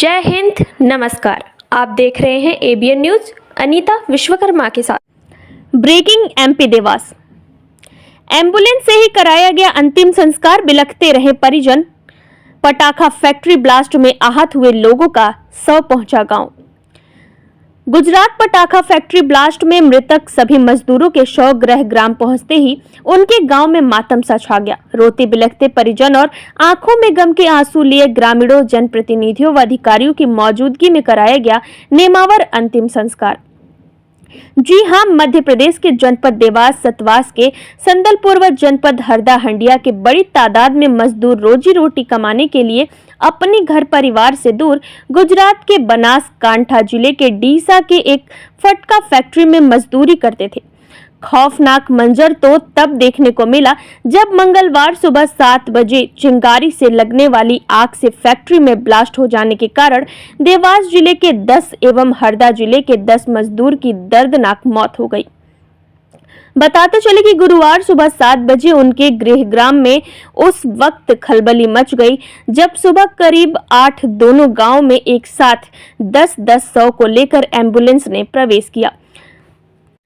जय हिंद, नमस्कार। आप देख रहे हैं एबीएन न्यूज। अनीता विश्वकर्मा के साथ। Breaking MP Dewas. एम्बुलेंस से ही कराया गया अंतिम संस्कार, बिलखते रहे परिजन। पटाखा फैक्ट्री ब्लास्ट में आहत हुए लोगों का शव पहुंचा गांव। गुजरात पटाखा फैक्ट्री ब्लास्ट में मृतक सभी मजदूरों के शव गृह ग्राम पहुंचते ही उनके गांव में मातम सा छा गया। रोते बिलखते परिजन और आंखों में गम के आंसू लिए ग्रामीणों, जनप्रतिनिधियों व अधिकारियों की मौजूदगी में कराया गया नेमावर अंतिम संस्कार। जी हां, मध्य प्रदेश के जनपद देवास, सतवास के संदलपुर व जनपद हरदा हंडिया के बड़ी तादाद में मजदूर रोजी रोटी कमाने के लिए अपने घर परिवार से दूर गुजरात के बनासकांठा जिले के डीसा के एक फटका फैक्ट्री में मजदूरी करते थे। खौफनाक मंजर तो तब देखने को मिला जब मंगलवार सुबह 7 बजे चिंगारी से लगने वाली आग से फैक्ट्री में ब्लास्ट हो जाने के कारण देवास जिले के 10 एवं हरदा जिले के 10 मजदूर की दर्दनाक मौत हो गई। बताते चले कि गुरुवार सुबह 7 बजे उनके गृह ग्राम में उस वक्त खलबली मच गई जब सुबह करीब 8 दोनों गांव में एक साथ 10-10 शव को लेकर एम्बुलेंस ने प्रवेश किया।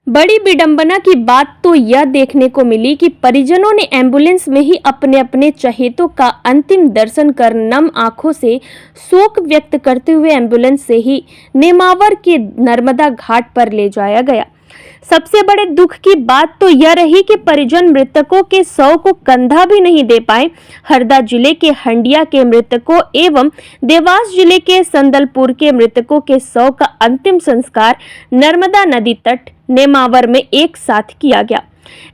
बड़ी विडंबना की बात तो यह देखने को मिली कि परिजनों ने एम्बुलेंस में ही अपने अपने चहेतों का अंतिम दर्शन कर नम आंखों से शोक व्यक्त करते हुए एम्बुलेंस से ही नेमावर के नर्मदा घाट पर ले जाया गया। सबसे बड़े दुख की बात तो यह रही कि परिजन मृतकों के शव को कंधा भी नहीं दे पाए। हरदा जिले के हंडिया के मृतकों एवं देवास जिले के संदलपुर के मृतकों के शव का अंतिम संस्कार नर्मदा नदी तट नेमावर में एक साथ किया गया।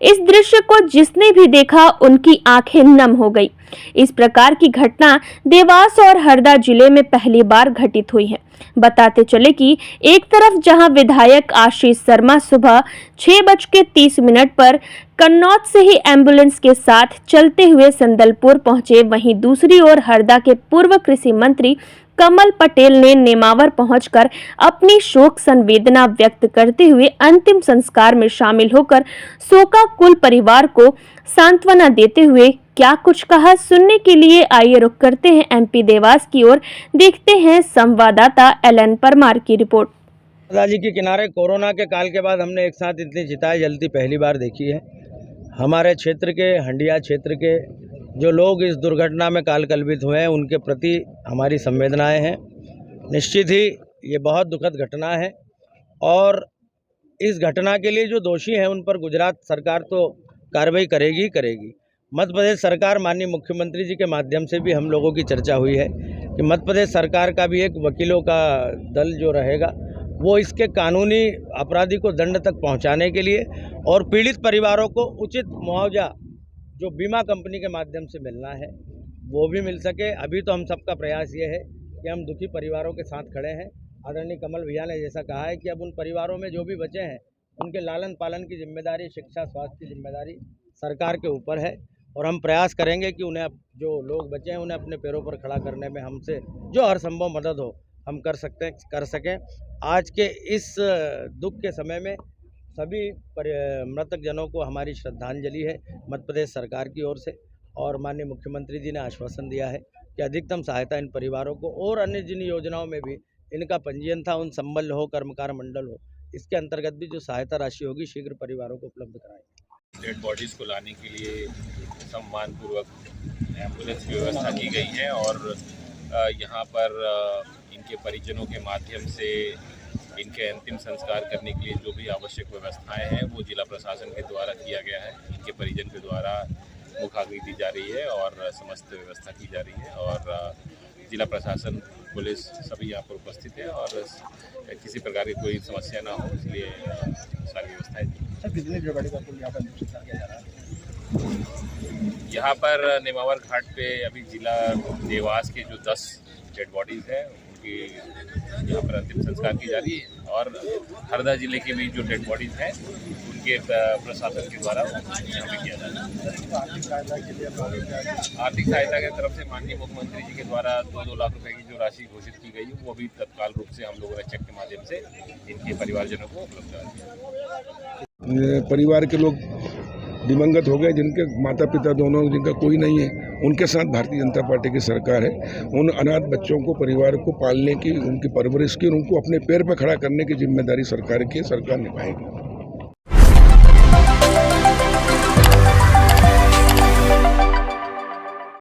इस दृश्य को जिसने भी देखा उनकी आंखें नम हो गई। इस प्रकार की घटना देवास और हरदा जिले में पहली बार घटित हुई है। बताते चले कि एक तरफ जहां विधायक आशीष शर्मा सुबह 6:30 पर कन्नौज से ही एम्बुलेंस के साथ चलते हुए संदलपुर पहुंचे, वहीं दूसरी ओर हरदा के पूर्व कृषि मंत्री कमल पटेल ने नेमावर पहुंचकर अपनी शोक संवेदना व्यक्त करते हुए अंतिम संस्कार में शामिल होकर शोकाकुल परिवार को सांत्वना देते हुए क्या कुछ कहा, सुनने के लिए आइए रुख करते हैं एमपी देवास की ओर। देखते हैं संवाददाता एलन परमार की रिपोर्ट। जी के किनारे कोरोना के काल के बाद हमने एक साथ इतनी चिताएं जलती पहली बार देखी है। हमारे क्षेत्र के हंडिया क्षेत्र के जो लोग इस दुर्घटना में कालकल्पित हुए हैं उनके प्रति हमारी संवेदनाएं हैं। निश्चित ही ये बहुत दुखद घटना है और इस घटना के लिए जो दोषी हैं उन पर गुजरात सरकार तो कार्रवाई करेगी ही करेगी। मध्य प्रदेश सरकार, माननीय मुख्यमंत्री जी के माध्यम से भी हम लोगों की चर्चा हुई है कि मध्य प्रदेश सरकार का भी एक वकीलों का दल जो रहेगा वो इसके कानूनी अपराधी को दंड तक पहुंचाने के लिए और पीड़ित परिवारों को उचित मुआवजा जो बीमा कंपनी के माध्यम से मिलना है वो भी मिल सके। अभी तो हम सबका प्रयास ये है कि हम दुखी परिवारों के साथ खड़े हैं। आदरणीय कमल भैया ने जैसा कहा है कि अब उन परिवारों में जो भी बचे हैं उनके लालन पालन की जिम्मेदारी, शिक्षा, स्वास्थ्य की जिम्मेदारी सरकार के ऊपर है और हम प्रयास करेंगे कि उन्हें जो लोग बचे हैं उन्हें अपने पैरों पर खड़ा करने में हमसे जो हर संभव मदद हो हम कर सकें। आज के इस दुख के समय में सभी मृतक जनों को हमारी श्रद्धांजलि है मध्य प्रदेश सरकार की ओर से और माननीय मुख्यमंत्री जी ने आश्वासन दिया है कि अधिकतम सहायता इन परिवारों को और अन्य जिन योजनाओं में भी इनका पंजीयन था, उन संबल हो, कर्मकार मंडल हो, इसके अंतर्गत भी जो सहायता राशि होगी शीघ्र परिवारों को उपलब्ध कराएंगे। डेड बॉडीज़ को लाने के लिए सम्मानपूर्वक एम्बुलेंस की व्यवस्था की गई है और यहाँ पर इनके परिजनों के माध्यम से इनके अंतिम संस्कार करने के लिए जो भी आवश्यक व्यवस्थाएं हैं वो जिला प्रशासन के द्वारा किया गया है। इनके परिजन के द्वारा मुखाग्नि दी जा रही है और समस्त व्यवस्था की जा रही है और जिला प्रशासन, पुलिस सभी यहाँ पर उपस्थित है और किसी प्रकार की कोई समस्या ना हो इसलिए सारी व्यवस्थाएं यहाँ पर नेमावर घाट पे अभी जिला देवास के जो 10 डेड बॉडीज़ हैं उनकी यहाँ पर अंतिम संस्कार की जा रही है और हरदा जिले के भी जो डेड बॉडीज़ हैं उनके प्रशासन के द्वारा यहाँ पे किया जा रहा है। आर्थिक सहायता के तरफ से माननीय मुख्यमंत्री जी के द्वारा 2-2 लाख रुपए की जो राशि घोषित की गई है वो भी तत्काल रूप से हम लोगों ने चेक के माध्यम से इनके परिवारजनों को उपलब्ध करा दिया। परिवार के लोग दिवंगत हो गए, जिनके माता पिता दोनों, जिनका कोई नहीं है, उनके साथ भारतीय जनता पार्टी की सरकार है। उन अनाथ बच्चों को, परिवार को पालने की, उनकी परवरिश की, उनको अपने पैर पर खड़ा करने की जिम्मेदारी सरकार की है, सरकार निभाएगी।